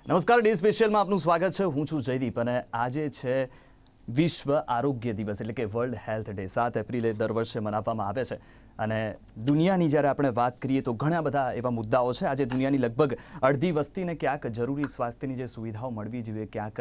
નમસ્કાર, ડે સ્પેશિયલમાં આપનું સ્વાગત છે. હું છું જયદીપ અને આજે છે વિશ્વ આરોગ્ય દિવસ એટલે કે વર્લ્ડ હેલ્થ ડે. 7 એપ્રિલે દર વર્ષે મનાવવામાં આવે છે અને દુનિયાની જ્યારે આપણે વાત કરીએ તો ઘણા બધા એવા મુદ્દાઓ છે. આજે દુનિયાની લગભગ અડધી વસ્તીને ક્યાંક જરૂરી સ્વાસ્થ્યની જે સુવિધાઓ મળવી જોઈએ ક્યાંક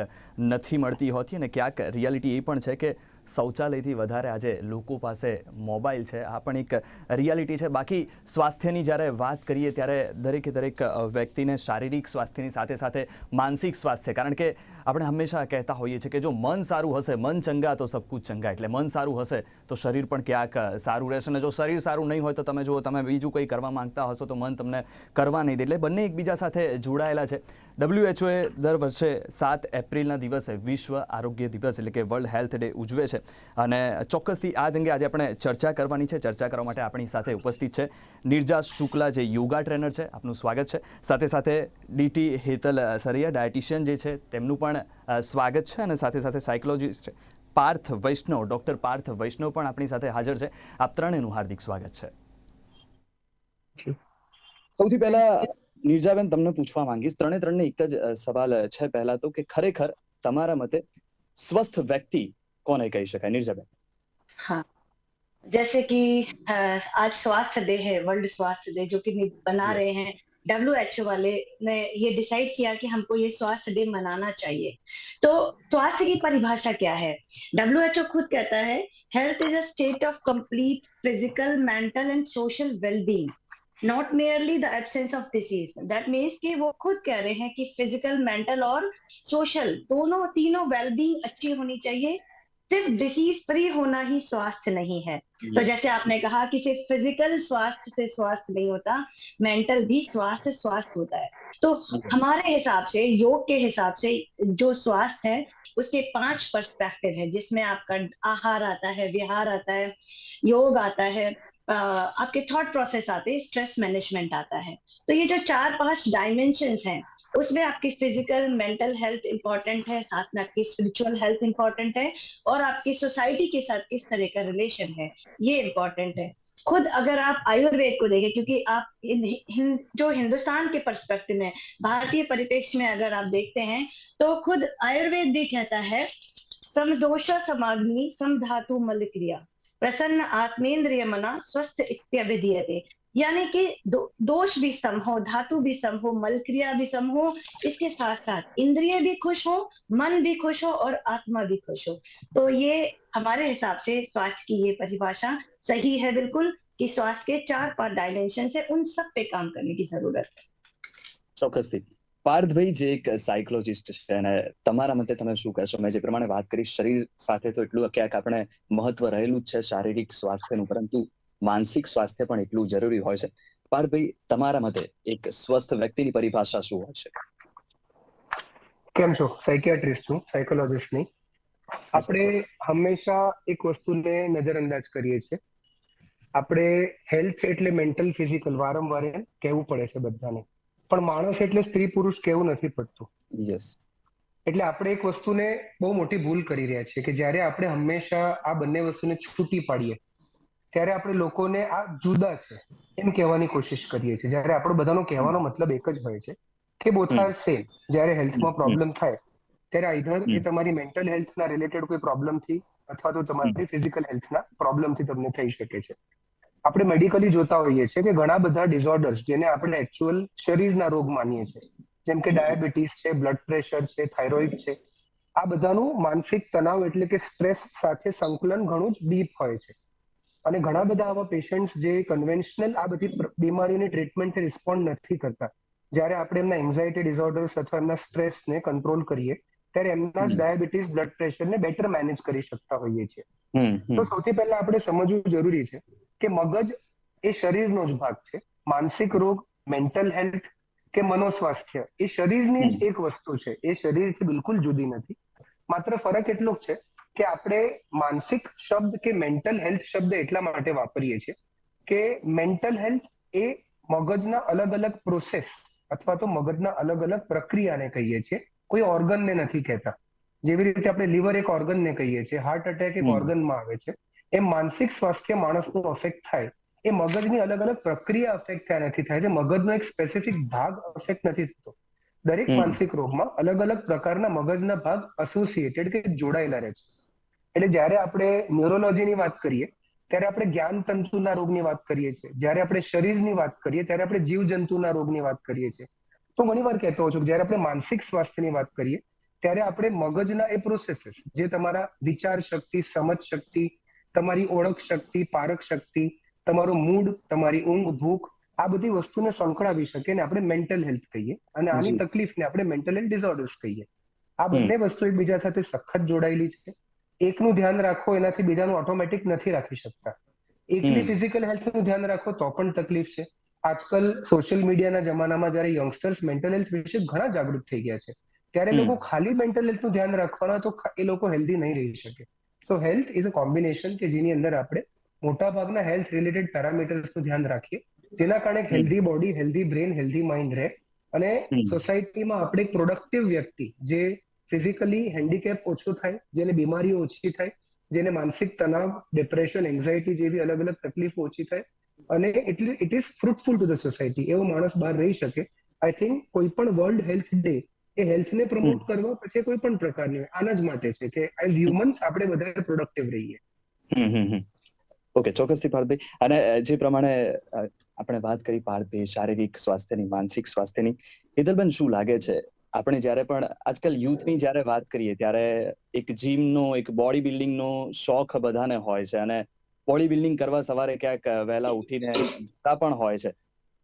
નથી મળતી હોતી અને ક્યાંક રિયાલિટી એ પણ છે કે શૌચાલયથી વધારે આજે લોકો પાસે મોબાઈલ છે. આ પણ એક રિયાલિટી છે. બાકી સ્વાસ્થ્યની જ્યારે વાત કરીએ ત્યારે દરેક વ્યક્તિને શારીરિક સ્વાસ્થ્યની સાથે સાથે માનસિક સ્વાસ્થ્ય, કારણ કે આપણે હંમેશા કહેતા હોઈએ છીએ કે જો મન સારું હશે, મન ચંગા તો સબ કુછ ચંગા. એટલે મન સારું હશે તો શરીર પણ ક્યાંક સારું રહેશે અને જો શરીર સારું નહીં હોય તો તમે જુઓ, તમે બીજું કંઈ કરવા માંગતા હશો તો મન તમને કરવા નહીં દે. એટલે બંને એકબીજા સાથે જોડાયેલા છે. WHO દર વર્ષે 7 એપ્રિલના દિવસે વિશ્વ આરોગ્ય દિવસ એટલે કે વર્લ્ડ હેલ્થ ડે ઉજવે છે અને ચોક્કસથી આ જ અંગે આજે આપણે ચર્ચા કરવાની છે. ચર્ચા કરવા માટે આપણી સાથે ઉપસ્થિત છે નિર્જા શુક્લા, જે યોગા ટ્રેનર છે. આપનું સ્વાગત છે. સાથે સાથે DT હેતલ સરિયા, ડાયટિશિયન જે છે, તેમનું પણ સ્વાગત છે અને સાથે સાથે સાયકોલોજીસ્ટ પાર્થ વૈષ્ણવ, ડૉક્ટર પાર્થ વૈષ્ણવ પણ આપણી સાથે હાજર છે. આપ ત્રણેયનું હાર્દિક સ્વાગત છે. સૌથી પહેલા નિર્જાબેન તમને પૂછવા માંગીશ, ત્રણને એક જ સવાલ છે. પહેલા તો કે ખરેખર તમારા મતે સ્વસ્થ व्यक्ति કોને કહી શકાય? નિર્જાબેન. हाँ, जैसे कि आज स्वास्थ्य डे है, वर्ल्ड स्वास्थ्य डे जो कि बना रहे हैं WHO वाले ने ये डिसाइड किया कि हमको ये स्वास्थ्य डे मनाना चाहिए। तो स्वास्थ्य की परिभाषा क्या है? WHO खुद कहता है health is a state of complete physical, mental and social wellbeing, not merely the absence of disease. That means कि वो खुद कह रहे हैं कि फिजिकल, मेंटल और सोशल दोनों तीनों वेलबींग अच्छी होनी चाहिए। सिर्फ डिसीज फ्री होना ही स्वास्थ्य नहीं है। तो जैसे आपने कहा कि सिर्फ फिजिकल स्वास्थ्य से स्वास्थ्य नहीं होता, मेंटल भी स्वास्थ्य होता है। तो हमारे हिसाब से, योग के हिसाब से जो स्वास्थ्य है उसके 5 पर्सपेक्टिव है, जिसमें आपका आहार आता है, विहार आता है, योग आता है, आपके थॉट प्रोसेस आते हैं, स्ट्रेस मैनेजमेंट आता है। तो ये जो 4-5 डायमेंशंस हैं उसमें आपकी फिजिकल मेंटल हेल्थ इंपॉर्टेंट है, साथ में आपकी स्पिरिचुअल हेल्थ इंपॉर्टेंट है और आपकी सोसाइटी के साथ किस तरह का रिलेशन है ये इंपॉर्टेंट है। खुद अगर आप आयुर्वेद को देखें, क्योंकि आप जो हिंदुस्तान के पर्सपेक्टिव में, भारतीय परिप्रेक्ष्य में अगर आप देखते हैं तो खुद आयुर्वेद भी कहता है समदोष समाग्नि समधातु मल क्रिया प्रसन्न आत्मेंद्रिय मना स्वस्थ इत्यभिधीयते। यानी कि दोष भी सम हो, धातु भी सम हो, मल क्रिया भी सम हो, इसके साथ साथ इंद्रिय भी खुश हो, मन भी खुश हो और आत्मा भी खुश हो। तो ये हमारे हिसाब से स्वास्थ्य की ये परिभाषा सही है बिल्कुल, कि स्वास्थ्य के 4-5 डायमेंशन है, उन सब पे काम करने की जरूरत है। ચોક્કસથી. પાર્થભાઈ, જે એક સાયકોલોજીસ્ટ છે અને તમારા મતે તમે શું કહેશો? મેં જે પ્રમાણે વાત કરી, શરીર સાથે તો એટલું ક્યાંક આપણે મહત્વ રહેલું જ છે શારીરિક સ્વાસ્થ્યનું, પરંતુ માનસિક સ્વાસ્થ્ય પણ એટલું જરૂરી હોય છે. પાર્થભાઈ, તમારા મતે એક સ્વસ્થ વ્યક્તિની પરિભાષા શું હોય છે? કેમ છો? સાયકિયાટ્રિસ્ટ છું, સાયકોલોજીસ્ટ નહીં. આપણે હંમેશા એક વસ્તુને નજરઅંદાજ કરીએ છીએ. આપણે હેલ્થ એટલે મેન્ટલ, ફિઝિકલ વારંવાર કહેવું પડે છે બધાને, પણ માણસ એટલે સ્ત્રી પુરુષ કહેવું નથી પડતું. એટલે આપણે એક વસ્તુને બહુ મોટી ભૂલ કરી રહ્યા છીએ કે જ્યારે આપણે હંમેશા આ બંને વસ્તુને છૂટી પાડીએ ત્યારે આપણે લોકોને આ જુદા છે એમ કહેવાની કોશિશ કરીએ છીએ, જ્યારે આપણો બધાનો કહેવાનો મતલબ એક જ હોય છે કે બોથ આર સેમ. જ્યારે હેલ્થમાં પ્રોબ્લેમ થાય ત્યારે આઈધર એ તમારી મેન્ટલ હેલ્થના રિલેટેડ કોઈ પ્રોબ્લેમથી અથવા તો તમારી ફિઝિકલ હેલ્થના પ્રોબ્લેમથી તમને થઈ શકે છે. આપણે મેડિકલી જોતા હોઈએ છીએ કે ઘણા બધા ડિસઓર્ડર્સ જેને આપણે એકચ્યુઅલ શરીરના રોગ માનીએ છીએ, જેમ કે ડાયાબિટીસ છે, બ્લડ પ્રેશર છે, થાઇરોઇડ છે, આ બધાનું માનસિક તણાવ એટલે કે સ્ટ્રેસ સાથે સંકલન ઘણું જ ડીપ હોય છે. અને ઘણા બધા આવા પેશન્ટ્સ જે કન્વેન્શનલ આ બધી બીમારીની ટ્રીટમેન્ટથી રિસ્પોન્ડ નથી કરતા, જ્યારે આપણે એમના એન્ઝાઇટી ડિસઓર્ડર્સ અથવા એમના સ્ટ્રેસને કંટ્રોલ કરીએ ત્યારે એમના ડાયાબિટીસ, બ્લડ પ્રેશરને બેટર મેનેજ કરી શકતા હોઈએ છીએ. તો સૌથી પહેલા આપણે સમજવું જરૂરી છે કે મગજ એ શરીરનો જ ભાગ છે. માનસિક રોગ, મેન્ટલ હેલ્થ કે મનોસ્વાસ્થ્ય એ શરીરની જ એક વસ્તુ છે, એ શરીરથી બિલકુલ જુદી નથી. માત્ર ફરક એટલો જ છે કે આપણે માનસિક શબ્દ કે મેન્ટલ હેલ્થ શબ્દ એટલા માટે વાપરીએ છીએ કે મેન્ટલ હેલ્થ એ મગજના અલગ અલગ પ્રોસેસ અથવા તો મગજના અલગ અલગ પ્રક્રિયાને કહીએ છીએ, કોઈ ઓર્ગનને નથી કહેતા. જેવી રીતે આપણે લીવર એક ઓર્ગનને કહીએ છીએ, હાર્ટ એટેક એક ઓર્ગનમાં આવે છે, એમ માનસિક સ્વાસ્થ્ય માણસનું અફેક્ટ થાય એ મગજની અલગ અલગ પ્રક્રિયા અફેક્ટ થયા નથી થાય છે. મગજનો એક સ્પેસિફિક ભાગ અફેક્ટ નથી થતો. દરેક માનસિક રોગમાં અલગ અલગ પ્રકારના મગજના ભાગ એસોસિએટેડ કે જોડાયેલા રહે છે. એટલે જ્યારે આપણે ન્યુરોલોજીની વાત કરીએ ત્યારે આપણે જ્ઞાન તંતુના રોગની વાત કરીએ છીએ, જ્યારે આપણે શરીરની વાત કરીએ ત્યારે આપણે જીવજંતુના રોગની વાત કરીએ છીએ. તો ઘણી વાર કહેતો હોઉં છું કે જ્યારે આપણે માનસિક સ્વાસ્થ્યની વાત કરીએ ત્યારે આપણે મગજના એ પ્રોસેસીસ જે તમારા વિચાર શક્તિ, સમજ શક્તિ, તમારી ઓળખ શક્તિ, પારખ શક્તિ, તમારો મૂડ, તમારી ઊંઘ, ભૂખ, આ બધી વસ્તુને સંકળાવી શકે ને આપણે મેન્ટલ હેલ્થ કહીએ, અને આની તકલીફને આપણે મેન્ટલ હેલ્થ ડિસઓર્ડર્સ કહીએ. આ બંને વસ્તુ એકબીજા સાથે સખત જોડાયેલી છે. એકનું ધ્યાન રાખો એનાથી બીજાનું ઓટોમેટિક નથી રાખી શકતા. એકલી ફિઝિકલ હેલ્થનું ધ્યાન રાખો તો પણ તકલીફ છે. આજકાલ સોશિયલ મીડિયાના જમાનામાં જ્યારે યંગસ્ટર્સ મેન્ટલ હેલ્થ વિશે ઘણા જાગૃત થઈ ગયા છે, ત્યારે લોકો ખાલી મેન્ટલ હેલ્થનું ધ્યાન રાખવાના તો એ લોકો હેલ્ધી નહીં રહી શકે. સો હેલ્થ ઇઝ અ કોમ્બિનેશન કે જેની અંદર આપણે મોટા ભાગના હેલ્થ રિલેટેડ પેરામીટર્સનું ધ્યાન રાખીએ, જેના કારણે healthy body, healthy brain, healthy mind રહે, અને સોસાયટીમાં આપણે એક પ્રોડક્ટિવ વ્યક્તિ જે ફિઝિકલી હેન્ડીકેપ ઓછો થાય, જેને બીમારીઓ ઓછી થાય, જેને માનસિક તણાવ, ડિપ્રેશન, એન્ઝાયટી જેવી અલગ અલગ તકલીફો ઓછી થાય, અને એટલે it is fruitful to the society, એવો માણસ બહાર રહી શકે. આઈ થિંક કોઈ પણ વર્લ્ડ હેલ્થ ડે એ હેલ્થને પ્રમોટ કરવા પછી કોઈ પણ પ્રકારની આના જ માટે છે કે એઝ હ્યુમન્સ આપણે વધારે પ્રોડક્ટિવ રહીએ. ઓકે, ચોક્કસથી પાર્થભાઈ. અને જે પ્રમાણે આપણે વાત કરી પાર્થભાઈ શારીરિક સ્વાસ્થ્યની, માનસિક સ્વાસ્થ્યની, હેતલબેન શું લાગે છે આપણે જ્યારે પણ આજકાલ યુથની જ્યારે વાત કરીએ ત્યારે એક જીમનો, એક બોડી બિલ્ડિંગનો શોખ બધાને હોય છે, અને બોડી બિલ્ડિંગ કરવા સવારે ક્યાંક વહેલા ઉઠીને જતા પણ હોય છે,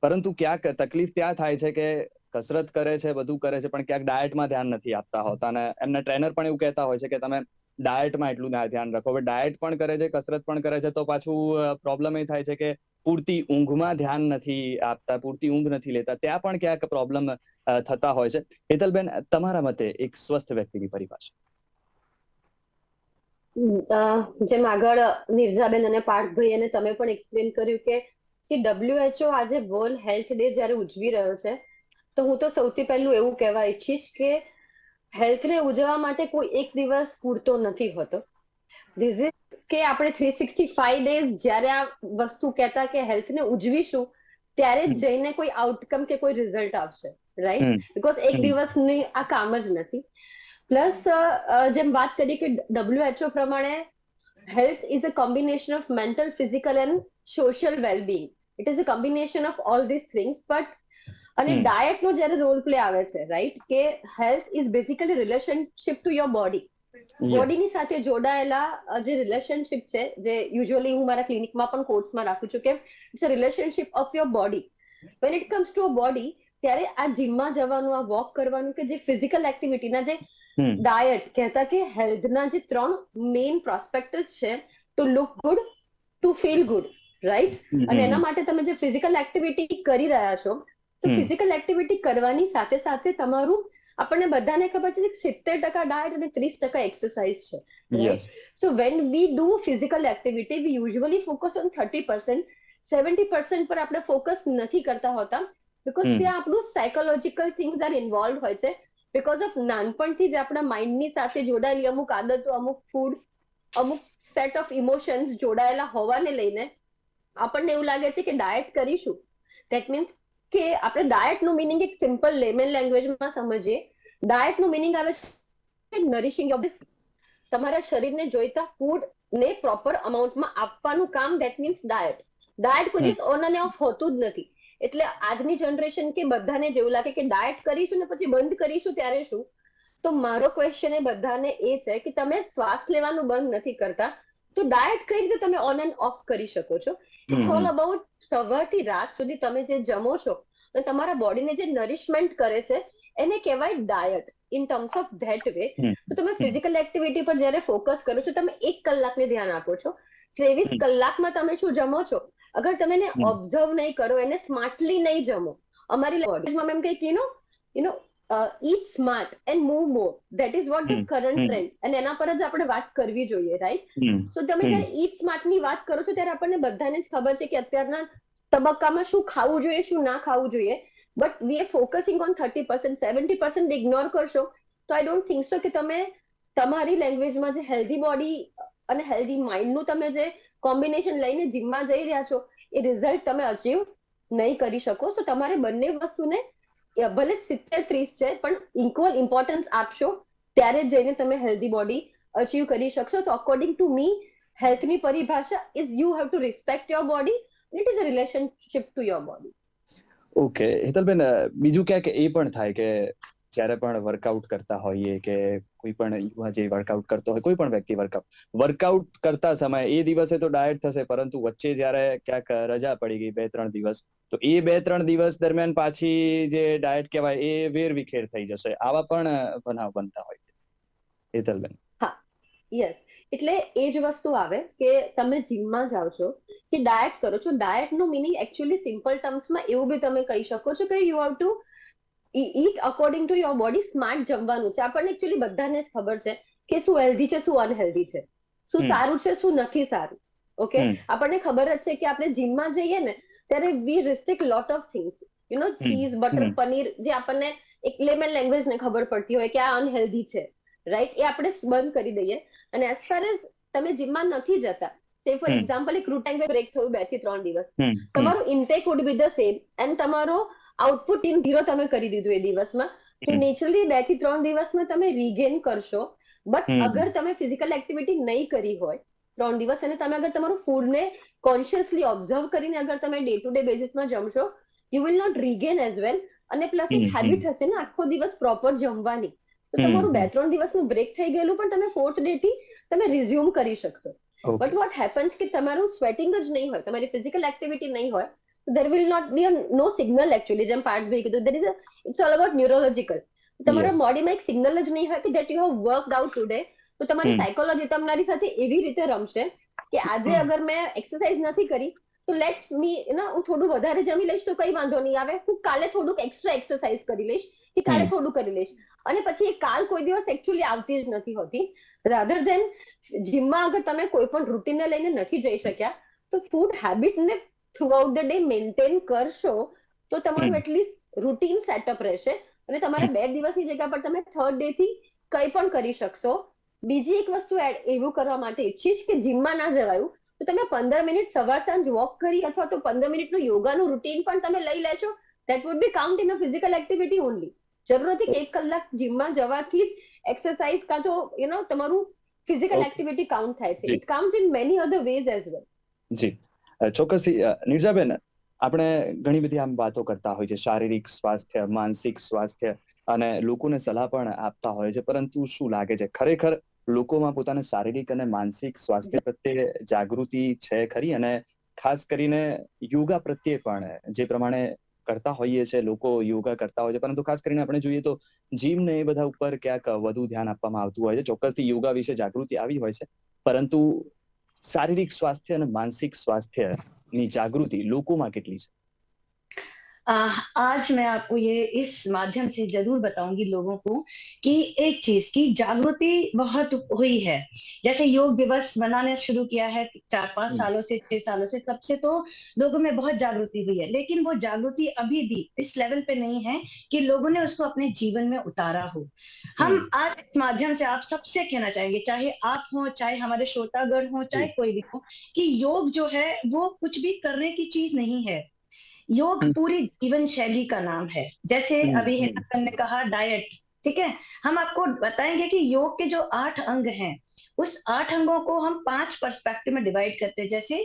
પરંતુ ક્યાંક તકલીફ ત્યાં થાય છે કે કસરત કરે છે, બધું કરે છે, પણ ક્યાંક ડાયટમાં ધ્યાન નથી આપતા હોતા, અને એમના ટ્રેનર પણ એવું કહેતા હોય છે કે તમે ડાયટમાં એટલું ધ્યાન રાખો. હવે ડાયટ પણ કરે છે, કસરત પણ કરે છે, તો પાછું પ્રોબ્લેમ એ થાય છે કે પૂરતી ઊંઘમાં ધ્યાન નથી આપતા, પૂરતી ઊંઘ નથી લેતા, ત્યાં પણ ક્યાંક પ્રોબ્લેમ થતા હોય છે. હેતલબેન, તમારા મતે એક સ્વસ્થ વ્યક્તિની પરિભાષા? જેમ આગળ નિર્જાબેન અને પાર્થભાઈ અને તમે પણ એક્સપ્લેન કર્યું કે WHO આજે વર્લ્ડ હેલ્થ ડે જ્યારે ઉજવી રહ્યો છે, તો હું તો સૌથી પહેલું એવું કહેવા ઈચ્છીશ કે હેલ્થને ઉજવવા માટે કોઈ એક દિવસ પૂરતો નથી હોતો. ધીસ ઇઝ કે આપણે 365 ડેઝ જ્યારે આ વસ્તુ કહેતા કે હેલ્થને ઉજવીશું ત્યારે જ જઈને કોઈ આઉટકમ કે કોઈ રિઝલ્ટ આવશે, રાઈટ? બીકોઝ એક દિવસની આ કામ જ નથી. પ્લસ જેમ વાત કરી કે WHO પ્રમાણે health is a combination of mental, physical and social well-being. It is a combination of all these things. But અને ડાયટ નો જ્યારે રોલ પ્લે આવે છે, રાઈટ, કે health is basically relationship to your body. બોડીની સાથે જોડાયેલા જે રિલેશનશિપ છે, જે યુઝ્યુઅલી હું મારા ક્લિનિકમાં પણ કોર્સમાં રાખું છું કે it's a relationship of your body. When it comes to a body, ત્યારે આ જીમમાં જવાનું, આ વોક કરવાનું, કે જે ફિઝિકલ એક્ટિવિટીના જે ડાયટ કહેતા કે હેલ્થના જે 3 મેઇન પ્રોસ્પેક્ટસ છે, to look good, to feel good, right? અને એના માટે તમે જે ફિઝિકલ એક્ટિવિટી કરી રહ્યા છો, તો ફિઝિકલ એક્ટિવિટી કરવાની સાથે સાથે તમારું, આપણને બધાને ખબર છે કે 70% ડાયટ અને 30% એક્સરસાઇઝ છે, right? So when we do physical activity, V usually focus on 30%. 70% પર આપણે ફોકસ નથી કરતા હોતા, બીકોઝ ત્યાં આપણું સાયકોલોજીકલ થિંગ્સ આર ઇન્વોલ્વ હોય છે. બીકોઝ ઓફ નાનપણથી જ આપણા માઇન્ડની સાથે જોડાયેલી અમુક આદતો, અમુક ફૂડ, અમુક સેટ ઓફ ઇમોશન્સ જોડાયેલા હોવાને લઈને આપણને એવું લાગે છે કે ડાયટ કરીશું, ધેટ મીન્સ કે આપણે ડાયટનું મિનિંગ એક સિમ્પલ લેમન લેંગ્વેજમાં સમજીએ. ડાયટનું મિનિંગ આવે છે નરિશિંગ ઓફ તમારા શરીરને જોઈતા ફૂડને પ્રોપર અમાઉન્ટમાં આપવાનું કામ, ધેટ મીન્સ ડાયટ. ડાયટ કોઈ દિવસ ઓન અને ઓફ હોતું જ નથી. એટલે આજની જનરેશન કે બધાને જેવું લાગે કે ડાયટ કરીશું ને પછી બંધ કરીશું ત્યારે શું. તો મારો ક્વેશ્ચન એ બધાને એ છે કે તમે શ્વાસ લેવાનું બંધ નથી કરતા, તો ડાયટ કઈ રીતે તમે ઓન એન્ડ ઓફ કરી શકો છો? ઇટ્સ ઓલ અબાઉટ સવારથી રાત સુધી તમે જે જમો છો અને તમારા બોડીને જે નરિશમેન્ટ કરે છે, એને કહેવાય diet in terms of that way. તો તમે ફિઝિકલ એક્ટિવિટી પર જ્યારે ફોકસ કરો છો, તમે 1 કલાકને ધ્યાન આપો છો, 23 કલાકમાં તમે શું જમો છો, અગર તમે એને ઓબ્ઝર્વ નહીં કરો, એને સ્માર્ટલી નહીં જમો, અમારી બોડીમાં એમ કંઈક eat smart and move more, that is what the current trend, અને એના પર જ આપણે વાત કરવી જોઈએ, રાઈટ? સો તમે જ્યારે eat smart ની વાત કરો છો ત્યારે આપણને બધાને જ ખબર છે કે અત્યારના તબક્કામાં શું ખાવું જોઈએ, શું ના ખાવું જોઈએ, but we are focusing on 30%. 70% ignore કરશો તો આઈ ડોન્ટ થિંક સો કે તમે તમારી લેંગ્વેજમાં જે હેલ્ધી બોડી અને હેલ્ધી માઇન્ડનું તમે જે કોમ્બિનેશન લઈને જીમમાં જઈ રહ્યા છો, એ રિઝલ્ટ તમે અચીવ નહીં કરી શકો. તો તમારે બંને વસ્તુને ભલે 70-30 છે પણ ઇક્વલ ઇમ્પોર્ટન્સ આપશો ત્યારે જ જઈને તમે હેલ્ધી બોડી અચીવ કરી શકશો. તો અકોર્ડિંગ ટુ મી હેલ્થની પરિભાષા is you have to respect your body. It is a relationship to your body. Okay Hetalben, બીજું ક્યાંક એ પણ થાય કે જ્યારે પણ વર્કઆઉટ કરતા હોઈએ કે કોઈ પણ યુવા જે વર્કઆઉટ કરતો હોય, કોઈ પણ વ્યક્તિ વર્કઆઉટ કરતા સમયે એ દિવસે તો ડાયટ થશે, પરંતુ વચ્ચે જ્યારે ક્યાંક રજા પડી ગઈ 2-3 દિવસ, તો એ 2-3 દિવસ દરમિયાન પાછી જે ડાયટ કહેવાય એ વેરવિખેર થઈ જશે. આવા પણ બનાવ બનતા હોય. હેતલબેન. હા, યસ. એટલે એ જ વસ્તુ આવે કે તમે જીમમાં જાઓ છો કે ડાયટ કરો છો. ડાયટનું મિનિંગ એકચ્યુઅલી સિમ્પલ ટર્મ્સમાં એવું બી તમે કહી શકો છો કે you have to eat according to your body. Smart જમવાનું છે. આપણને એકચ્યુઅલી બધાને જ ખબર છે કે શું હેલ્ધી છે, શું અનહેલ્ધી છે, શું સારું છે, શું નથી સારું. ઓકે, આપણને ખબર જ છે કે આપણે જીમમાં જઈએ ને ત્યારે we restrict lot of things. You know, cheese, butter, paneer, જે આપણને એક લેમન લેંગ્વેજ ને ખબર પડતી હોય કે આ અનહેલ્ધી છે, રાઈટ, એ આપણે બંધ કરી દઈએ. અને એઝ ફાર એઝ તમે જીમમાં નથી જતા, સે ફોર એક્ઝામ્પલ એક રૂટાઇન બ્રેક થયું 2-3 દિવસ, તમારું intake would be the same and તમારો આઉટપુટ ઇન 0 તમે કરી દીધું એ દિવસમાં. તો નેચરલી 2-3 દિવસમાં તમે રીગેન કરશો. બટ અગર તમે ફિઝિકલ એક્ટિવિટી નહીં કરી હોય 3 દિવસ, અને તમે અગર તમારું ફૂડને કોન્શિયસલી ઓબ્ઝર્વ કરીને અગર તમે ડે ટુ ડે બેસિસમાં જમશો, you will not regain as well. અને પ્લસ એક હેબિટ હશે ને આખો દિવસ પ્રોપર જમવાની, તો તમારું 2-3 દિવસનું બ્રેક થઈ ગયેલું પણ તમે 4th ડે થી તમે રિઝ્યુમ કરી શકશો. બટ વોટ હેપન્સ કે તમારું સ્વેટિંગ જ નહીં હોય, તમારી ફિઝિકલ એક્ટિવિટી નહીં હોય, there will not be no signal actually. જેમ પાર્થભાઈ કીધું, there is a, it's all about neurological. તમારા બોડીમાં એક સિગ્નલ જ નહીં હોય કે that you have worked out today. તો તમારી સાયકોલોજી તમારી સાથે એવી રીતે રમશે કે આજે અગર મેં એક્સરસાઇઝ નથી કરી તો લેટ્સ મી હું થોડું વધારે જમી લઈશ તો કઈ વાંધો નહીં આવે, હું કાલે થોડુંક એક્સ્ટ્રા એક્સરસાઇઝ કરી લઈશ કે કાલે થોડું કરી લઈશ. અને પછી એ કાલ કોઈ દિવસ એકચ્યુઅલી આવતી જ નથી હોતી. રાધર દેન જીમમાં અગર તમે કોઈ પણ રૂટીનને લઈને નથી જઈ શક્યા તો ફૂડ હેબિટને થ્રુઆઉટ ધ ડે મેન્ટેન કરશો તો તમારું એટલીસ્ટ રૂટીન સેટઅપ રહેશે અને તમારા 2 દિવસની જગ્યા પર તમે 3rd ડે થી કંઈ પણ કરી શકશો. બીજી એક વસ્તુ એવું કરવા માટે ઈચ્છીશ કે જીમમાં ના જવાયું તો તમે 15 મિનિટ સવાર સાંજ વોક કરી અથવા તો 15 મિનિટનું યોગાનું રૂટીન પણ તમે લઈ લેશો. That would be count in a physical activity only. જરૂર નથી કે 1 કલાક જીમમાં જવાથી જ એક્સરસાઇઝ કાં તો તમારું ફિઝિકલ એક્ટિવિટી કાઉન્ટ થાય છે. It counts in many other ways as well. જી ચોક્કસથી. નિર્જાબેન, આપણે ઘણી બધી આમ વાતો કરતા હોય છે, શારીરિક સ્વાસ્થ્ય, માનસિક સ્વાસ્થ્ય, અને લોકોને સલાહ પણ આપતા હોય છે, પરંતુ શું લાગે છે ખરેખર લોકોમાં પોતાના શારીરિક અને માનસિક સ્વાસ્થ્ય પ્રત્યે જાગૃતિ છે ખરી? અને ખાસ કરીને યોગા પ્રત્યે પણ જે પ્રમાણે કરતા હોઈએ છે લોકો, યોગા કરતા હોય છે, પરંતુ ખાસ કરીને આપણે જોઈએ તો જીમ ને એ બધા ઉપર ક્યાંક વધુ ધ્યાન આપવામાં આવતું હોય છે. ચોક્કસથી યોગા વિશે જાગૃતિ આવી હોય છે, પરંતુ શારીરિક સ્વાસ્થ્ય અને मानसिक स्वास्थ्य ની જાગૃતિ લોકોમાં કેટલી છે? आज मैं आपको ये इस माध्यम से जरूर बताऊंगी लोगों को कि एक चीज की जागृति बहुत हुई है. जैसे योग दिवस मनाने शुरू किया है 4-5 सालों से, 6 सालों से, तब से तो लोगों में बहुत जागृति हुई है. लेकिन वो जागृति अभी भी इस लेवल पे नहीं है कि लोगों ने उसको अपने जीवन में उतारा हो. हम आज इस माध्यम से आप सबसे कहना चाहेंगे, चाहे आप हो, चाहे हमारे श्रोतागण हो, चाहे कोई भी हो, कि योग जो है वो कुछ भी करने की चीज नहीं है. योग पूरी जीवन शैली का नाम है. जैसे अभी हेतल ने कहा डाइट, ठीक है, हम आपको बताएंगे कि योग के जो 8 अंग हैं, उस 8 अंगों को हम 5 पर्सपेक्टिव में डिवाइड करते हैं. जैसे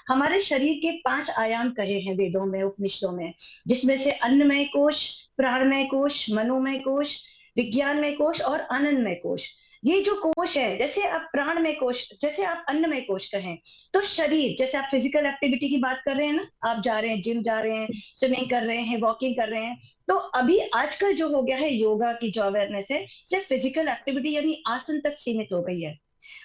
हमारे शरीर के 5 आयाम कहे हैं वेदों में, उपनिषदों में, जिसमें से अन्नमय कोश, प्राणमय कोश, मनोमय कोश, विज्ञानमय कोश और आनंदमय कोश. ये जो कोश है, जैसे आप प्राणमय कोश, जैसे आप अन्नमय कोश कहें, तो शरीर, जैसे आप फिजिकल एक्टिविटी की बात कर रहे हैं ना, आप जा रहे हैं, जिम जा रहे हैं, स्विमिंग कर रहे हैं, वॉकिंग कर रहे हैं, तो अभी आजकल जो हो गया है योगा की जो अवेयरनेस है, सिर्फ फिजिकल एक्टिविटी यानी आसन तक सीमित हो गई है.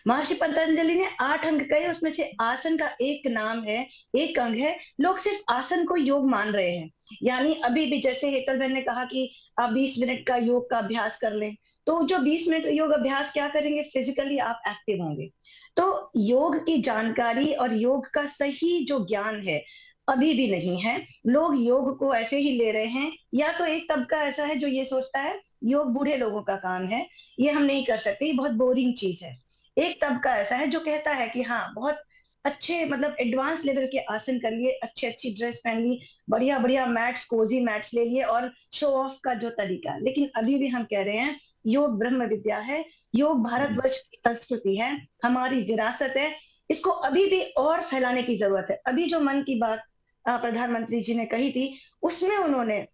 महर्षि पतंजलि ने 8 अंग कहे, उसमें से आसन का एक नाम है, एक अंग है. लोग सिर्फ आसन को योग मान रहे हैं. यानी अभी भी जैसे हेतल बहन ने कहा कि आप 20 मिनट का योग का अभ्यास कर लें, तो जो 20 मिनट योग अभ्यास क्या करेंगे, फिजिकली आप एक्टिव होंगे. तो योग की जानकारी और योग का सही जो ज्ञान है अभी भी नहीं है. लोग योग को ऐसे ही ले रहे हैं. या तो एक तबका ऐसा है जो ये सोचता है योग बूढ़े लोगों का काम है, ये हम नहीं कर सकते, ये बहुत बोरिंग चीज है. एक तबका ऐसा है जो कहता है कि हाँ, बहुत अच्छे मतलब एडवांस लेवल के आसन कर लिए, अच्छी अच्छी ड्रेस पहन ली, बढ़िया बढ़िया मैट्स, कोजी मैट्स ले लिए और शो ऑफ का जो तरीका। लेकिन अभी भी हम कह रहे हैं योग ब्रह्म विद्या है, योग भारतवर्ष की संस्कृति है, हमारी विरासत है। इसको अभी भी और फैलाने की जरूरत है। अभी जो मन की बात प्रधानमंत्री जी ने कही थी, उसमें उन्होंने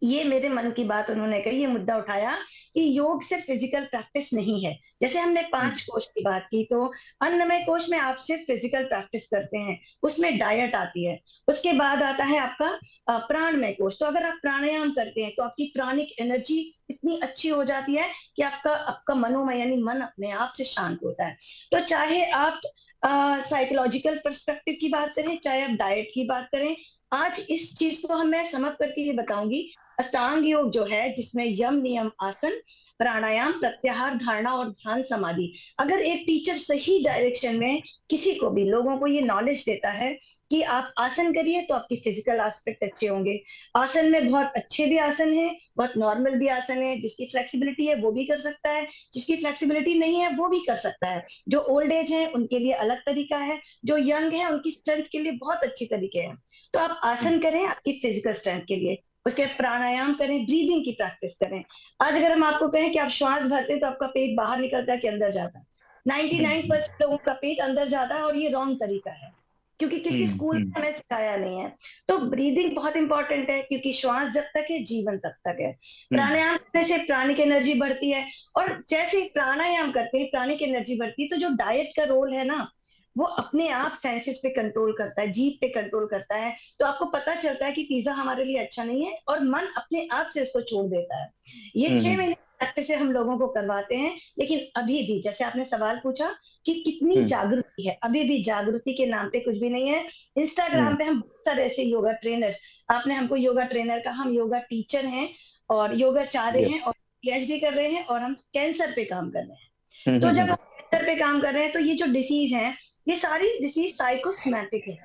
ये मेरे मन की बात उन्होंने कही, ये मुद्दा उठाया कि योग सिर्फ फिजिकल प्रैक्टिस नहीं है। जैसे हमने 5 कोष की बात की, तो अन्नमय कोष में आप सिर्फ फिजिकल प्रैक्टिस करते हैं, उसमें डाइट आती है। उसके बाद आता है आपका प्राणमय कोष। तो अगर आप प्राणायाम करते हैं तो आपकी प्राणिक एनर्जी इतनी अच्छी हो जाती है कि आपका आपका मनोमय यानी मन अपने आप से शांत होता है। तो चाहे आप साइकोलॉजिकल पर्सपेक्टिव की बात करें, चाहे आप डाइट की बात करें, आज इस चीज को मैं समझ करके ये बताऊंगी। अष्टांग योग जो है, जिसमें यम नियम आसन, प्राणायाम, प्रत्याहार, धारणा और ध्यान समाधि, अगर एक टीचर सही डायरेक्शन में किसी को भी लोगों को ये नॉलेज देता है कि आप आसन करिए तो आपकी फिजिकल एस्पेक्ट अच्छे होंगे। आसन में बहुत अच्छे भी आसन है, बहुत नॉर्मल भी आसन है। जिसकी फ्लेक्सिबिलिटी है वो भी कर सकता है, जिसकी फ्लेक्सिबिलिटी नहीं है वो भी कर सकता है। जो ओल्ड एज है उनके लिए अलग तरीका है, जो यंग है उनकी स्ट्रेंथ के लिए बहुत अच्छे तरीके हैं। तो आप आसन करें आपकी फिजिकल स्ट्रेंथ के लिए, उसके प्राणायाम करें, ब्रीदिंग की प्रैक्टिस करें। आज अगर हम आपको कहें कि आप श्वास भरते हैं तो आपका पेट बाहर निकलता है कि अंदर जाता है, 99% लोगों का पेट अंदर जाता है, और ये रॉन्ग तरीका है क्योंकि किसी स्कूल में हमें सिखाया नहीं है। तो ब्रीदिंग बहुत इंपॉर्टेंट है, क्योंकि श्वास जब तक है जीवन तक है। प्राणायाम करने से प्राणिक एनर्जी बढ़ती है, और जैसे ही प्राणायाम करते हैं प्राणिक एनर्जी बढ़ती है, तो जो डाइट का रोल है ना, वो अपने आप सेंसेस पे कंट्रोल करता है, जीभ पे कंट्रोल करता है। तो आपको पता चलता है कि पिज्जा हमारे लिए अच्छा नहीं है, और मन अपने आप से इसको छोड़ देता है। ये 6 महीने प्रैक्टिस से हम लोगों को करवाते हैं। लेकिन अभी भी, जैसे आपने सवाल पूछा कि कितनी जागृति है, अभी भी जागृति के नाम पे कुछ भी नहीं है। इंस्टाग्राम पे हम बहुत सारे ऐसे योगा ट्रेनर्स, आपने हमको योगा ट्रेनर का, हम योगा टीचर हैं और योगाचार्य हैं और पीएचडी कर रहे हैं, और हम कैंसर पे काम कर रहे हैं। तो जब हम कैंसर पे काम कर रहे हैं तो ये जो डिसीज है, ये सारी डिसीज साइकोसोमैटिक है,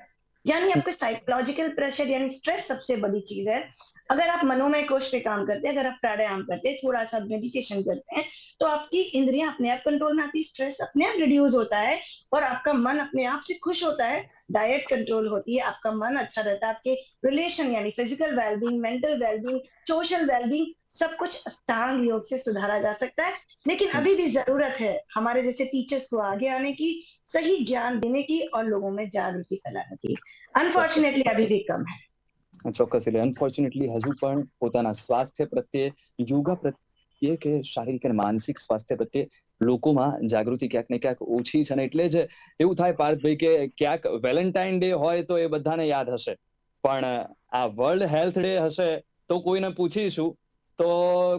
यानी आपको साइकोलॉजिकल प्रेशर यानी स्ट्रेस सबसे बड़ी चीज है। अगर आप मनोमय कोष पे काम करते हैं, अगर आप प्राणायाम करते हैं, थोड़ा सा मेडिटेशन करते हैं, तो आपकी इंद्रियां अपने आप कंट्रोल में आती है, स्ट्रेस अपने आप रिड्यूस होता है, और आपका मन अपने आप से खुश होता है, डाइट कंट्रोल होती है, आपका मन अच्छा रहता है, आपके रिलेशन यानी physical wellbeing, mental wellbeing, social wellbeing, सब कुछ अष्टांग योग से सुधारा जा सकता है। लेकिन अभी भी जरूरत है हमारे जैसे टीचर्स को आगे आने की, सही ज्ञान देने की और लोगों में जागृति फैलाने की। अनफॉर्चुनेटली अभी भी कम है। ચોક્કસ. એટલે અનફોર્ચ્યુનેટલી હજુ પણ પોતાના સ્વાસ્થ્ય પ્રત્યે, યોગા પ્રત્યે કે શારીરિક અને માનસિક સ્વાસ્થ્ય પ્રત્યે લોકોમાં જાગૃતિ ક્યાંક ને ક્યાંક ઓછી છે. અને એટલે જ એવું થાય પાર્થભાઈ કે ક્યાંક વેલેન્ટાઇન ડે હોય તો એ બધાને યાદ હશે, પણ આ વર્લ્ડ હેલ્થ ડે હશે તો કોઈને પૂછીશું તો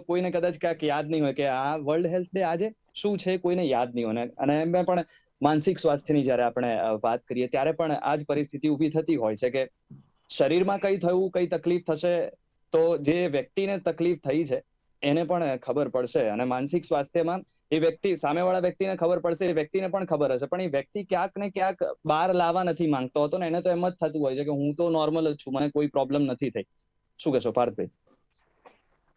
કોઈને કદાચ ક્યાંક યાદ નહીં હોય કે આ વર્લ્ડ હેલ્થ ડે આજે શું છે, કોઈને યાદ નહીં હોય. અને એમાં પણ માનસિક સ્વાસ્થ્યની જ્યારે આપણે વાત કરીએ ત્યારે પણ આ જ પરિસ્થિતિ ઊભી થતી હોય છે કે શરીરમાં કઈ થયું, કઈ તકલીફ થશે તો જે વ્યક્તિને તકલીફ થઈ છે એને પણ ખબર પડશે, અને માનસિક સ્વાસ્થ્યમાં એ વ્યક્તિ, સામેવાળા વ્યક્તિને ખબર પડશે, એ વ્યક્તિને પણ ખબર હશે, પણ એ વ્યક્તિ ક્યાંક ને ક્યાંક બહાર લાવવા નથી માંગતો હતો ને એને તો એમ જ થતું હોય છે કે હું તો નોર્મલ જ છું, મને કોઈ પ્રોબ્લેમ નથી થઈ. શું કહેશો પાર્થભાઈ?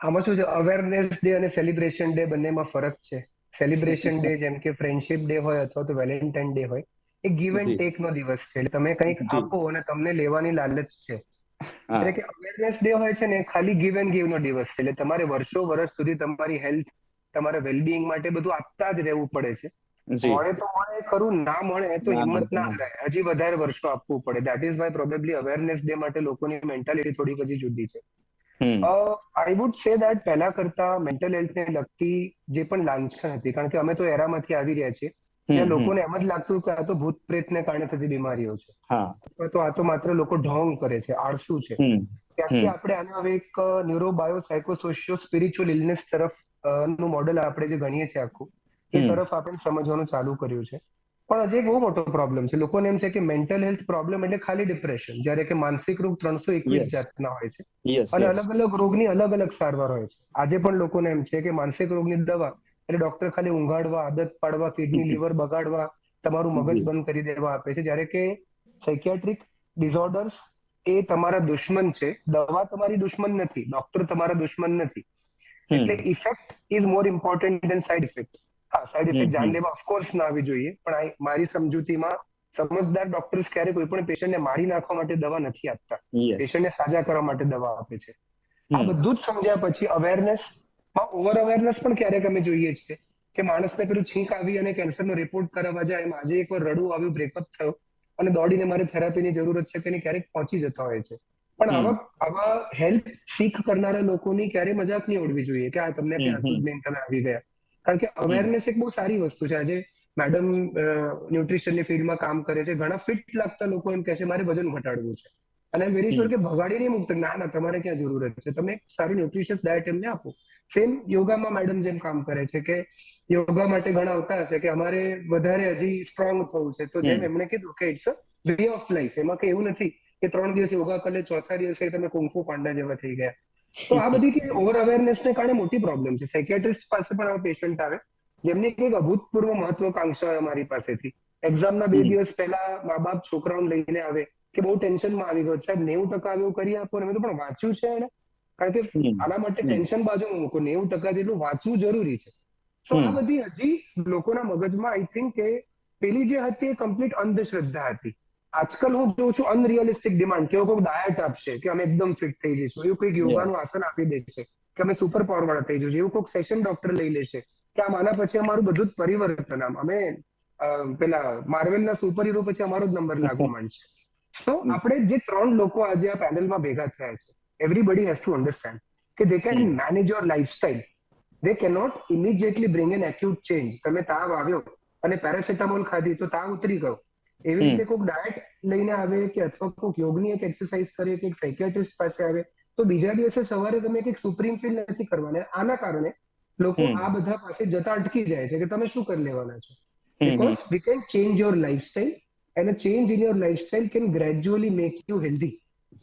આમાં શું છે, અવેરનેસ ડે અને સેલિબ્રેશન ડે બંનેમાં ફરક છે. સેલિબ્રેશન ડે જેમ કે ફ્રેન્ડશિપ ડે હોય અથવા તો વેલેન્ટાઇન ડે હોય, એ ગીવ એન્ડ ટેક નો દિવસ છે. એટલે તમે કંઈક આપો અને તમને લેવાની લાલચ છે. એટલે કે અવેરનેસ ડે હોય છે ને, ખાલી ગીવ એન્ડ ગીવ નો દિવસ છે. એટલે તમારે વર્ષો વર્ષ સુધી તમારી હેલ્થ, તમારા વેલબીંગ માટે બધું આપતા જ રહેવું પડે છે. મળે તો મળે ખરું, ના મળે તો હિંમત ના હરાય, હજી વધારે વર્ષો આપવું પડે. That is why probably awareness day માટે લોકોની મેન્ટાલિટી થોડી હજી જુદી છે. આઈ વુડ સે દેટ પહેલા કરતા મેન્ટલ હેલ્થને લગતી જે પણ લાંછન હતી, કારણ કે અમે તો એરામાંથી આવી રહ્યા છીએ જ્યાં લોકોને એમ જ લાગતું કે આ તો ભૂત પ્રેતને કારણે થતી બીમારીઓ છે, અથવા તો આ તો માત્ર લોકો ઢોંગ કરે છે, આળસુ છે. ત્યાંથી આપણે આને હવે એક neuro bio psycho socio spiritual illness તરફ નું મોડેલ આપણે જે ગણીએ છીએ આખું, એ તરફ આપણે સમજવાનું ચાલુ કર્યું છે. પણ હજી એક બહુ મોટો પ્રોબ્લેમ છે. લોકોને એમ છે કે મેન્ટલ હેલ્થ પ્રોબ્લેમ એટલે ખાલી ડિપ્રેશન, જ્યારે કે માનસિક રોગ 321 જાતના હોય છે અને અલગ અલગ રોગની અલગ અલગ સારવાર હોય છે. આજે પણ લોકોને એમ છે કે માનસિક રોગની દવા એટલે ડોક્ટર ખાલી ઊંઘાડવા, આદત પાડવા, કિડની લીવર બગાડવા, તમારું મગજ બંધ કરી દેવા આપે છે. જ્યારે કે સાયકિયાટ્રિક ડિસઓર્ડર્સ એ તમારા દુશ્મન છે, દવા તમારી દુશ્મન નથી, ડોક્ટર તમારા દુશ્મન નથી. એટલે effect is more important than side effect. હા, સાઇડ ઇફેક્ટ જાનલેવા ઓફકોર્સ ના આવી જોઈએ, પણ મારી સમજૂતીમાં સમજદાર ડોક્ટર્સ ક્યારે કોઈ પણ પેશન્ટને મારી નાખવા માટે દવા નથી આપતા, યસ. પેશન્ટને સાજા કરવા માટે દવા આપે છે. આ બધું જ સમજ્યા પછી અવેરનેસમાં ઓવર અવેરનેસ પણ ક્યારેક અમે જોઈએ છીએ કે માણસને પેલું છીંક આવી અને કેન્સરનો રિપોર્ટ કરાવવા જાય, એમ આજે એકવાર રડવું આવ્યું, બ્રેકઅપ થયો અને દોડીને મારે થેરાપીની જરૂરત છે તેને ક્યારેક પહોંચી જતા હોય છે. પણ આવા હેલ્પ શીખ કરનારા લોકોની ક્યારે મજાક નહીં ઉડવી જોઈએ કે આ તમને ક્યાંથી જ લઈને તમે આવી ગયા. કારણ કે અવેરનેસ એક બહુ સારી વસ્તુ છે. આજે મેડમ ન્યુટ્રિશનની ફિલ્ડમાં કામ કરે છે, ઘણા ફિટ લાગતા લોકો એમ કહે છે મારે વજન ઘટાડવું છે, અને આઈ એમ વેરી શ્યોર કે ભગાડી નહીં મૂકતા, ના તમારે ક્યાં જરૂરત છે, તમે સારી ન્યુટ્રિશિયસ ડાયટ એમને આપો. સેમ યોગામાં મેડમ જેમ કામ કરે છે કે યોગા માટે ઘણા આવતા હશે કે અમારે વધારે હજી સ્ટ્રોંગ થવું છે, તો જેમ એમણે કીધું કે it's a way of life, એમાં કઈ એવું નથી કે 3 દિવસ યોગા કરે ચોથા દિવસે તમે કુંફુ પાંડા જેવા થઈ ગયા. તો આ બધી કે ઓવર અવેરનેસને કારણે મોટી પ્રોબ્લેમ છે. સાયકિયાટ્રિસ્ટ પાસે પણ આવા પેશન્ટ આવે જેમની કંઈક અભૂતપૂર્વ મહત્વાકાંક્ષા હોય અમારી પાસેથી. એક્ઝામના 2 દિવસ પહેલા મા બાપ છોકરાઓને લઈને આવે કે બહુ ટેન્શનમાં આવી ગયો, સાહેબ 90% આવ્યું કરી આપો, મેં તો પણ વાંચ્યું છે એને, કારણ કે આના માટે ટેન્શન બાજુમાં મૂકો, 90% જેટલું વાંચવું જરૂરી છે. તો આ બધી હજી લોકોના મગજમાં આઈ થિંક કે પેલી જે હતી એ કમ્પ્લીટ અંધશ્રદ્ધા હતી. આજકાલ હું જોઉં છું અનરિયલિસ્ટિક ડિમાન્ડ, કે કોઈ ડાયટ આપશે કે અમે એકદમ ફિટ થઈ જઈશું, એવું કોઈક યોગાનું આસન આપી દેશે કે અમે સુપર પાવર વાળા થઈ જઈશું, એવું કોઈક સેશન ડોક્ટર લઈ લેશે કે આમ આના પછી અમારું બધું જ પરિવર્તન, આમ અમે પેલા માર્વેલના સુપર હીરો પછી અમારો જ નંબર લાગવા માંડશે. તો આપણે જે 3 લોકો આજે આ પેનલમાં ભેગા થયા છે, એવરીબડી હેઝ ટુ અન્ડરસ્ટેન્ડ કે they can manage your lifestyle, they cannot immediately bring an acute change. તમે તાવ આવ્યો અને પેરાસિટામોલ ખાધી તો તાવ ઉતરી ગયો, એવી રીતે કોઈક ડાયટ લઈને આવે કે અથવા કોઈક યોગની એક એક્સરસાઇઝ કરે કે એક સાયકિયાટ્રિસ્ટ પાસે આવે તો બીજા દિવસે સવારે તમે કંઈક સુપ્રીમ ફીલ નથી કરવાના. આના કારણે લોકો આ બધા પાસે જતા અટકી જાય છે કે તમે શું કરી લેવાના છો, because we can change your lifestyle and a change in your lifestyle can gradually make you healthy.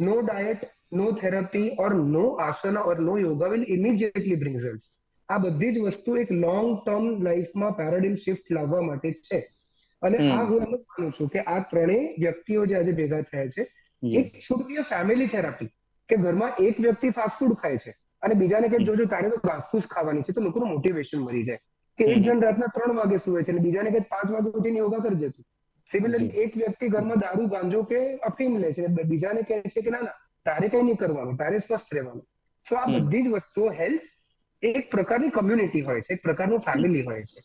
No diet, no therapy or no asana or no yoga will immediately bring results. આ બધી જ વસ્તુ એક long term લાઈફમાં પેરાડિમ shift લાવવા માટે છે. અને આ હું એમ જ માનું છું કે આ ત્રણેય વ્યક્તિઓ જે આજે ભેગા થયા છે, it should be a family therapy, કે ઘરમાં એક વ્યક્તિ ફાસ્ટ ફૂડ ખાય છે અને બીજાને કે જોજો તારે તો ઘાસફૂસ ખાવાની છે, તો લોકોનું મોટિવેશન મરી જાય. કે એક જણ રાતના 3 વાગે સુવે છે અને બીજાને કે 5 વાગે ઉઠીને યોગા કરજે તું. સિમિલરલી એક વ્યક્તિ ઘરમાં દારૂ ગાંજો કે અફીમ લે છે, બીજાને કહે છે કે ના તારે કઈ નહીં કરવાનું, તારે સ્વસ્થ રહેવાનું. તો આ બધી જ વસ્તુઓ હેલ્થ એક પ્રકારની કમ્યુનિટી હોય છે, એક પ્રકારનું ફેમિલી હોય છે.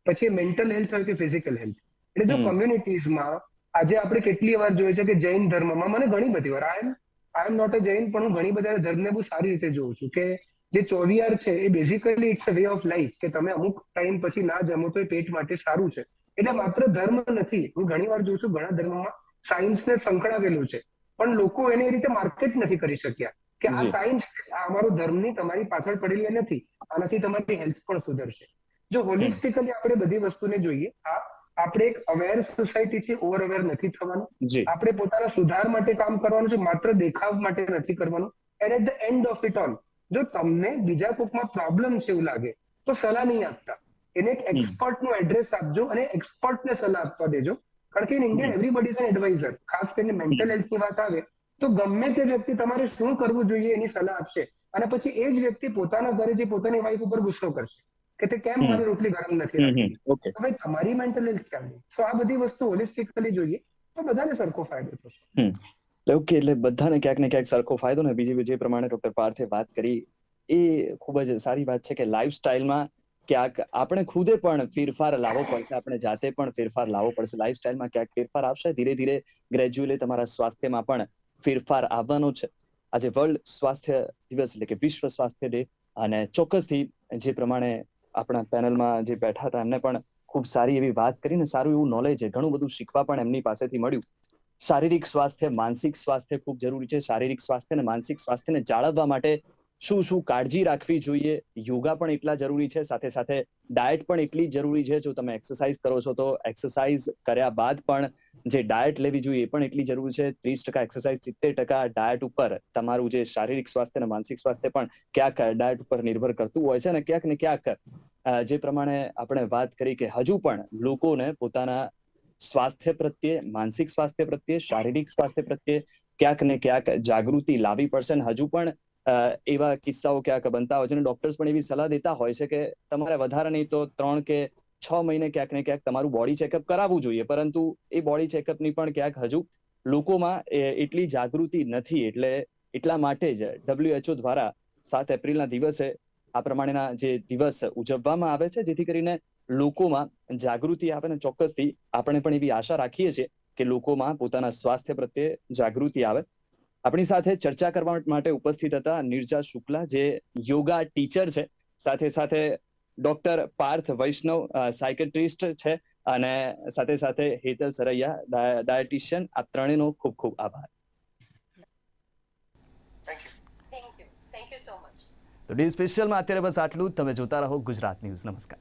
પછી મેન્ટલ હેલ્થ હોય કે ફિઝિકલ હેલ્થ, એટલે જો કમ્યુનિટીઝમાં આજે આપણે કેટલી વાર જોઈએ છે કે જૈન ધર્મમાં, મને ઘણી બધી વાર આઈ એમ નોટ અ જૈન, પણ હું ઘણી બધા ધર્મને બહુ સારી રીતે જોઉં છું કે જે ચોવિયાર છે એ basically it's a way of life, કે તમે અમુક ટાઈમ પછી ના જમો તો એ પેટ માટે સારું છે. એટલે માત્ર ધર્મ નથી. હું ઘણી વાર જોઉં છું ઘણા ધર્મમાં સાયન્સને સંકળાવેલું છે, પણ લોકો એને એ રીતે માર્કેટ નથી કરી શક્યા કે આ સાયન્સ, આ અમારો ધર્મની તમારી પાછળ પડેલી નથી, આનાથી તમારી હેલ્થ પણ સુધરશે. જો હોલિસ્ટિકલી આપણે બધી વસ્તુને જોઈએ, આપણે એક અવેર સોસાયટી છે, ઓવર અવેર નથી થવાનું. આપણે પોતાના સુધાર માટે કામ કરવાનું છે, માત્ર દેખાવ માટે નથી કરવાનું. And at the end of it all, જો તમને બીજા કોઈકમાં પ્રોબ્લેમ છે એવું લાગે તો સલાહ નહીં આપતા, એને એક એક્સપર્ટનું એડ્રેસ આપજો અને એક્સપર્ટને સલાહ આપવા દેજો. કારણ કે in India everybody is an adviser. ખાસ કરીને મેન્ટલ હેલ્થની વાત આવે તો ગમે તે વ્યક્તિ તમારે શું કરવું જોઈએ એની સલાહ આપશે, અને પછી એ જ વ્યક્તિ પોતાના ઘરે જે પોતાની વાઈફ ઉપર ગુસ્સો કરશે કે તે કેમ મારી રોટલી ગરમ નથી રાખી. હવે તમારી મેન્ટલ હેલ્થ કેમ નહીં? તો આ બધી વસ્તુ હોલિસ્ટિકલી જોઈએ તો બધાને સરખો ફાયદો થશે. ઓકે, એટલે બધાને ક્યાંક ને ક્યાંક સરખો ફાયદો. ને બીજી જે પ્રમાણે ડોક્ટર પાર્થે વાત કરી એ ખૂબ જ સારી વાત છે કે લાઈફસ્ટાઈલમાં ક્યાંક આપણે ખુદે પણ ફેરફાર લાવવો પડશે, આપણે જાતે પણ ફેરફાર લાવવો પડશે. લાઈફસ્ટાઈલમાં ક્યાંક ફેરફાર આવશે, ધીરે ધીરે ગ્રેજ્યુઅલી તમારા સ્વાસ્થ્યમાં પણ ફેરફાર આવવાનો છે. આજે વર્લ્ડ સ્વાસ્થ્ય દિવસ એટલે કે વિશ્વ સ્વાસ્થ્ય ડે, અને ચોક્કસથી જે પ્રમાણે આપણા પેનલમાં જે બેઠા હતા એમને પણ ખૂબ સારી એવી વાત કરીને સારું એવું નોલેજ છે, ઘણું બધું શીખવા પણ એમની પાસેથી મળ્યું. શારીરિક સ્વાસ્થ્ય, માનસિક સ્વાસ્થ્ય ખૂબ જરૂરી છે. શારીરિક સ્વાસ્થ્ય અને માનસિક સ્વાસ્થ્યને જાળવવા માટે શું શું કાળજી રાખવી જોઈએ, યોગા પણ એટલા જરૂરી છે, સાથે સાથે ડાયટ પણ એટલી જ જરૂરી છે. જો તમે એક્સરસાઇઝ કરો છો તો એક્સરસાઇઝ કર્યા બાદ પણ જે ડાયટ લેવી જોઈએ એ પણ એટલી જરૂરી છે. 30% એક્સરસાઇઝ, 70% ડાયટ ઉપર તમારું જે શારીરિક સ્વાસ્થ્ય અને માનસિક સ્વાસ્થ્ય પણ ક્યાંક ડાયટ ઉપર નિર્ભર કરતું હોય છે. અને ક્યાંક ને ક્યાંક જે પ્રમાણે આપણે વાત કરી કે હજુ પણ લોકોને પોતાના સ્વાસ્થ્ય પ્રત્યે, માનસિક સ્વાસ્થ્ય પ્રત્યે, શારીરિક સ્વાસ્થ્ય પ્રત્યે ક્યાંક ને ક્યાંક જાગૃતિ લાવવી પડશે. અને હજુ પણ એવા કિસ્સાઓ ક્યાંક બનતા હોય છે અને ડોક્ટર્સ પણ એવી સલાહ દેતા હોય છે કે તમારે વધારે નહીં તો 3 કે 6 મહિને ક્યાંક ને ક્યાંક તમારું બોડી ચેકઅપ કરાવવું જોઈએ, પરંતુ એ બોડી ચેકઅપની પણ ક્યાંક હજુ લોકોમાં એટલી જાગૃતિ નથી. એટલા માટે જ WHO દ્વારા 7 એપ્રિલના દિવસે આ પ્રમાણેના જે દિવસ ઉજવવામાં આવે છે, જેથી કરીને લોકોમાં જાગૃતિ આવે. ને ચોક્કસથી આપણે પણ એવી આશા રાખીએ છીએ કે લોકોમાં પોતાના સ્વાસ્થ્ય પ્રત્યે જાગૃતિ આવે. આપણી સાથે ચર્ચા કરવા માટે ઉપસ્થિત હતા નિર્જા શુક્લા, જે યોગા ટીચર છે, સાથે સાથે ડોક્ટર પાર્થ વૈષ્ણવ સાયકેટ્રિસ્ટ છે, અને સાથે સાથે હેતલ સરૈયા ડાયટિશિયન. આ ત્રણેયનો ખૂબ ખૂબ આભાર. Thank you so much. તો ડે સ્પેશિયલમાં અત્યારે બસ આટલું જ. તમે જોતા રહો ગુજરાત ન્યૂઝ. નમસ્કાર.